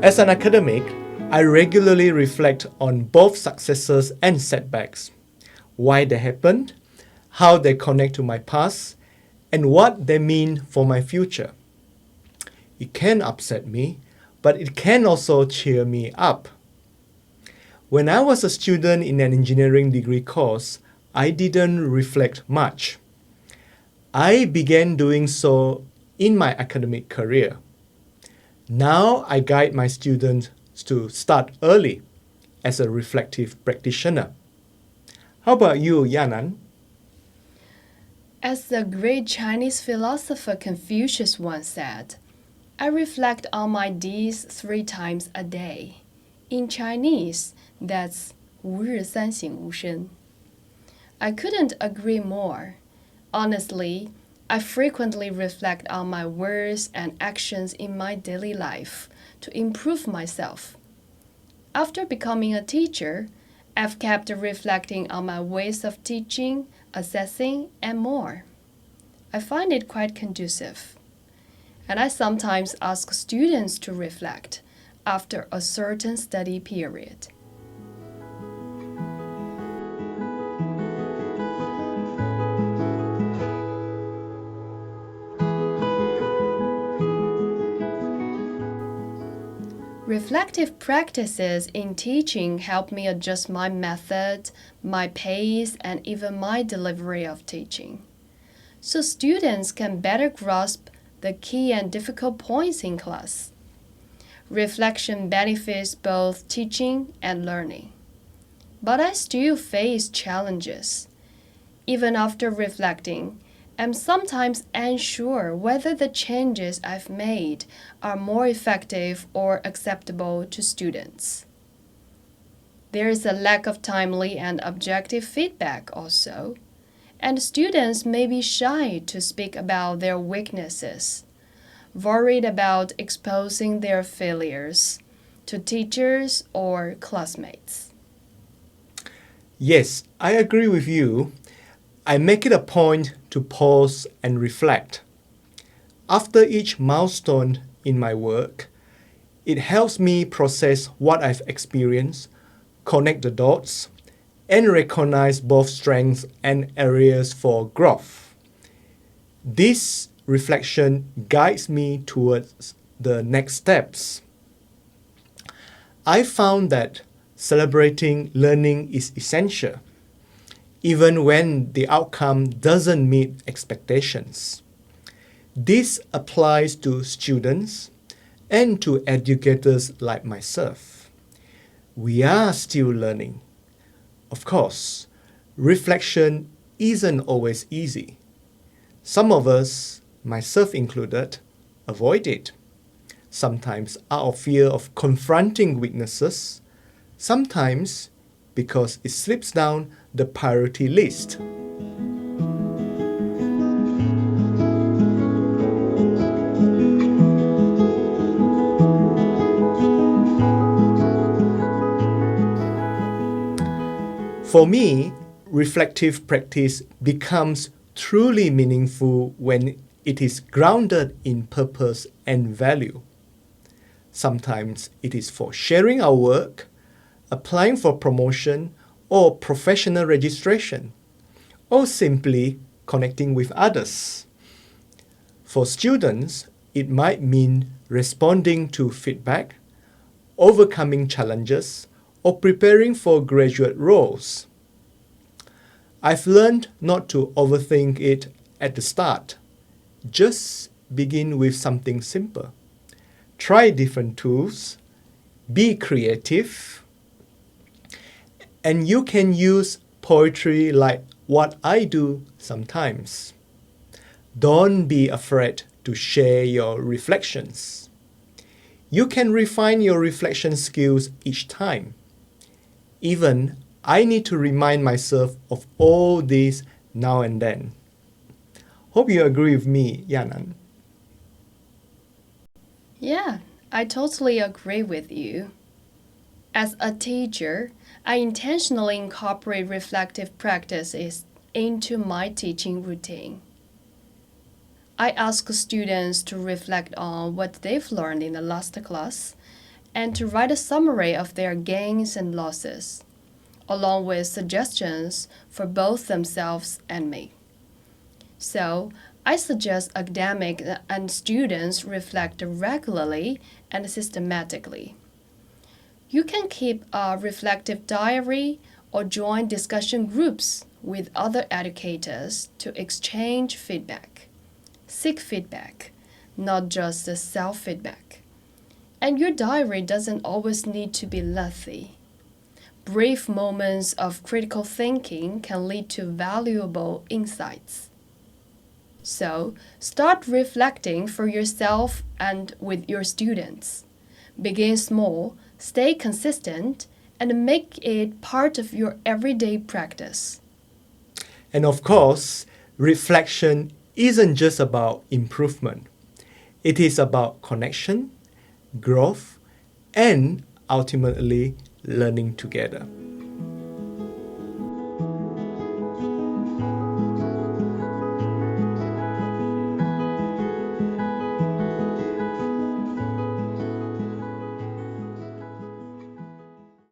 As an academic, I regularly reflect on both successes and setbacks, why they happened, how they connect to my past, and what they mean for my future. It can upset me, but it can also cheer me up. When I was a student in an engineering degree course, I didn't reflect much. I began doing so in my academic career. Now I guide my students to start early as a reflective practitioner. How about you, Yanan? As the great Chinese philosopher Confucius once said, I reflect on my deeds 3 times a day. In Chinese, that's 吾日三省吾身. I couldn't agree more. Honestly, I frequently reflect on my words and actions in my daily life to improve myself. After becoming a teacher, I've kept reflecting on my ways of teaching, assessing, and more. I find it quite conducive. And I sometimes ask students to reflect after a certain study period. Reflective practices in teaching help me adjust my method, my pace, and even my delivery of teaching, so students can better grasp the key and difficult points in class. Reflection benefits both teaching and learning. But I still face challenges. Even after reflecting, I'm sometimes unsure whether the changes I've made are more effective or acceptable to students. There is a lack of timely and objective feedback also, and students may be shy to speak about their weaknesses, worried about exposing their failures to teachers or classmates. Yes, I agree with you. I make it a point to pause and reflect. After each milestone in my work, it helps me process what I've experienced, connect the dots, and recognize both strengths and areas for growth. This reflection guides me towards the next steps. I found that celebrating learning is essential, even when the outcome doesn't meet expectations. This applies to students and to educators like myself. We are still learning. Of course, reflection isn't always easy. Some of us, myself included, avoid it. Sometimes out of fear of confronting weaknesses, sometimes because it slips down the priority list. For me, reflective practice becomes truly meaningful when it is grounded in purpose and value. Sometimes it is for sharing our work, applying for promotion or professional registration, or simply connecting with others. For students, it might mean responding to feedback, overcoming challenges, or preparing for graduate roles. I've learned not to overthink it at the start. Just begin with something simple. Try different tools, be creative, and you can use poetry like what I do sometimes. Don't be afraid to share your reflections. You can refine your reflection skills each time. Even I need to remind myself of all this now and then. Hope you agree with me, Yanan. Yeah, I totally agree with you. As a teacher, I intentionally incorporate reflective practices into my teaching routine. I ask students to reflect on what they've learned in the last class and to write a summary of their gains and losses, along with suggestions for both themselves and me. So, I suggest academics and students reflect regularly and systematically. You can keep a reflective diary or join discussion groups with other educators to exchange feedback. Seek feedback, not just the self-feedback. And your diary doesn't always need to be lengthy. Brief moments of critical thinking can lead to valuable insights. So, start reflecting for yourself and with your students. Begin small, stay consistent, and make it part of your everyday practice. And of course, reflection isn't just about improvement. It is about connection, growth, and ultimately learning together.